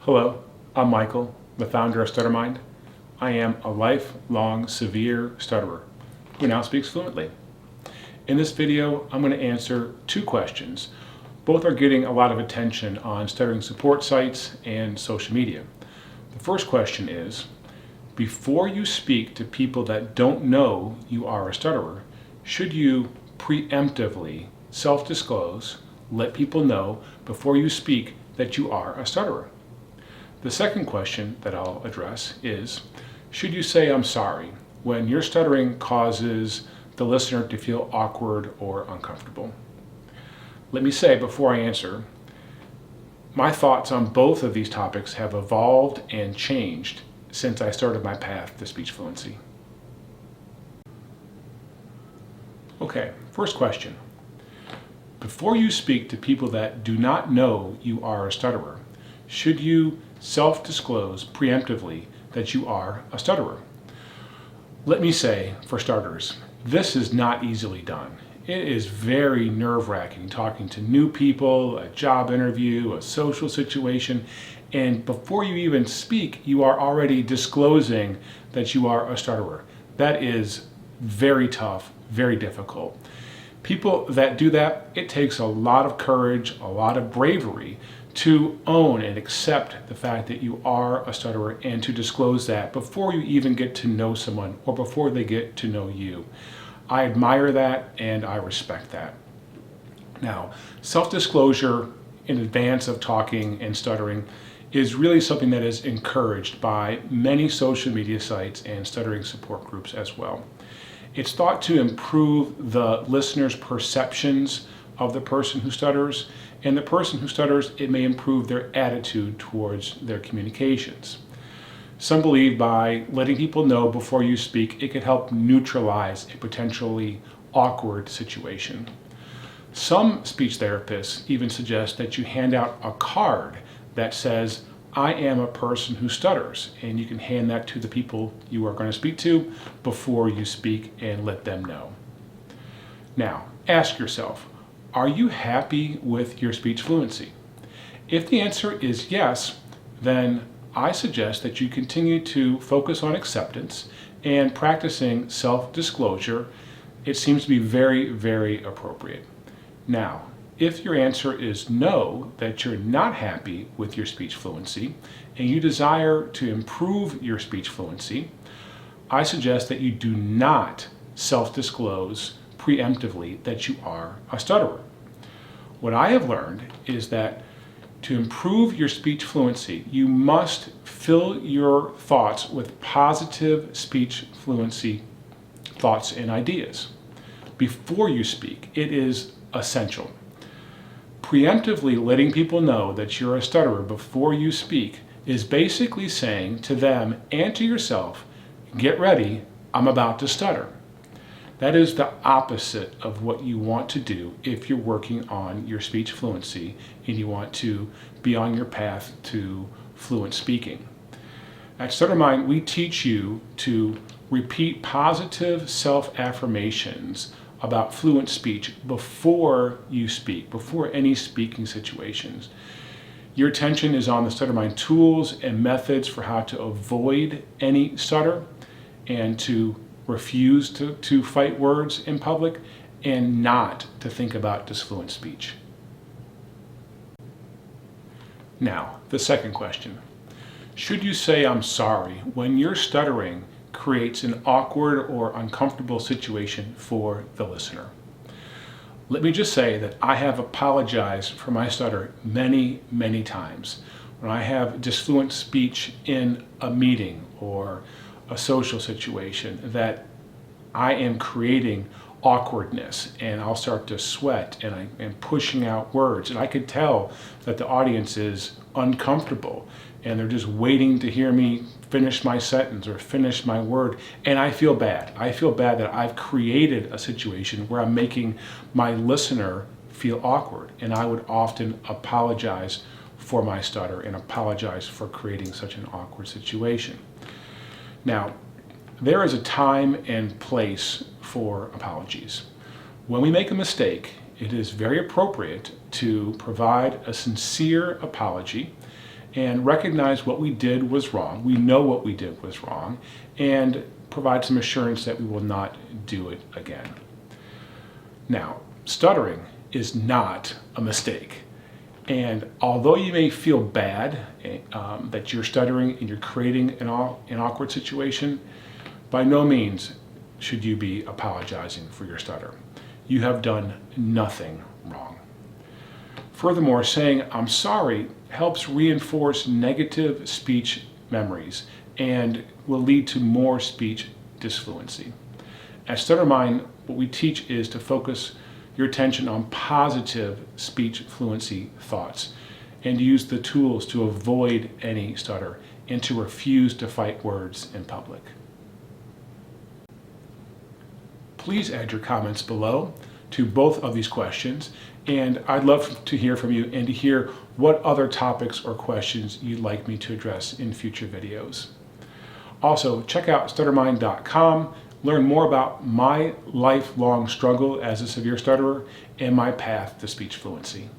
Hello, I'm Michael, the founder of StutterMind. I am a lifelong severe stutterer who now speaks fluently. In this video, I'm going to answer two questions. Both are getting a lot of attention on stuttering support sites and social media. The first question is, before you speak to people that don't know you are a stutterer, should you preemptively self-disclose, let people know before you speak that you are a stutterer? The second question that I'll address is, should you say I'm sorry when your stuttering causes the listener to feel awkward or uncomfortable? Let me say before I answer, my thoughts on both of these topics have evolved and changed since I started my path to speech fluency. Okay, first question. Before you speak to people that do not know you are a stutterer, should you self-disclose preemptively that you are a stutterer? Let me say, for starters, this is not easily done. It is very nerve-wracking talking to new people, a job interview, a social situation, and before you even speak, you are already disclosing that you are a stutterer. That is very tough, very difficult. People that do that, it takes a lot of courage, a lot of bravery to own and accept the fact that you are a stutterer and to disclose that before you even get to know someone or before they get to know you. I admire that and I respect that. Now, self-disclosure in advance of talking and stuttering is really something that is encouraged by many social media sites and stuttering support groups as well. It's thought to improve the listener's perceptions of the person who stutters, and the person who stutters, it may improve their attitude towards their communications. Some believe by letting people know before you speak, it could help neutralize a potentially awkward situation. Some speech therapists even suggest that you hand out a card that says, I am a person who stutters, and you can hand that to the people you are going to speak to before you speak and let them know. Now, ask yourself, are you happy with your speech fluency? If the answer is yes, then I suggest that you continue to focus on acceptance and practicing self-disclosure. It seems to be very, very appropriate. Now, if your answer is no, that you're not happy with your speech fluency and you desire to improve your speech fluency, I suggest that you do not self-disclose preemptively that you are a stutterer. What I have learned is that to improve your speech fluency, you must fill your thoughts with positive speech fluency thoughts and ideas before you speak. It is essential. Preemptively letting people know that you're a stutterer before you speak is basically saying to them and to yourself, get ready, I'm about to stutter. That is the opposite of what you want to do if you're working on your speech fluency and you want to be on your path to fluent speaking. At StutterMind, we teach you to repeat positive self-affirmations about fluent speech before you speak, before any speaking situations. Your attention is on the StutterMind tools and methods for how to avoid any stutter and to refuse to fight words in public and not to think about disfluent speech. Now, the second question. Should you say I'm sorry when your stuttering creates an awkward or uncomfortable situation for the listener? Let me just say that I have apologized for my stutter many, many times. When I have disfluent speech in a meeting or a social situation, that I am creating awkwardness and I'll start to sweat and I am pushing out words, and I could tell that the audience is uncomfortable and they're just waiting to hear me finish my sentence or finish my word, and I feel bad. I feel bad that I've created a situation where I'm making my listener feel awkward, and I would often apologize for my stutter and apologize for creating such an awkward situation. Now, there is a time and place for apologies. When we make a mistake, it is very appropriate to provide a sincere apology and recognize what we did was wrong. We know what we did was wrong, and provide some assurance that we will not do it again. Now, stuttering is not a mistake. And although you may feel bad that you're stuttering and you're creating an awkward situation, by no means should you be apologizing for your stutter. You have done nothing wrong. Furthermore, saying "I'm sorry" helps reinforce negative speech memories and will lead to more speech disfluency. At StutterMind, what we teach is to focus your attention on positive speech fluency thoughts and use the tools to avoid any stutter and to refuse to fight words in public. Please add your comments below to both of these questions, and I'd love to hear from you and to hear what other topics or questions you'd like me to address in future videos. Also, check out StutterMind.com. Learn more about my lifelong struggle as a severe stutterer and my path to speech fluency.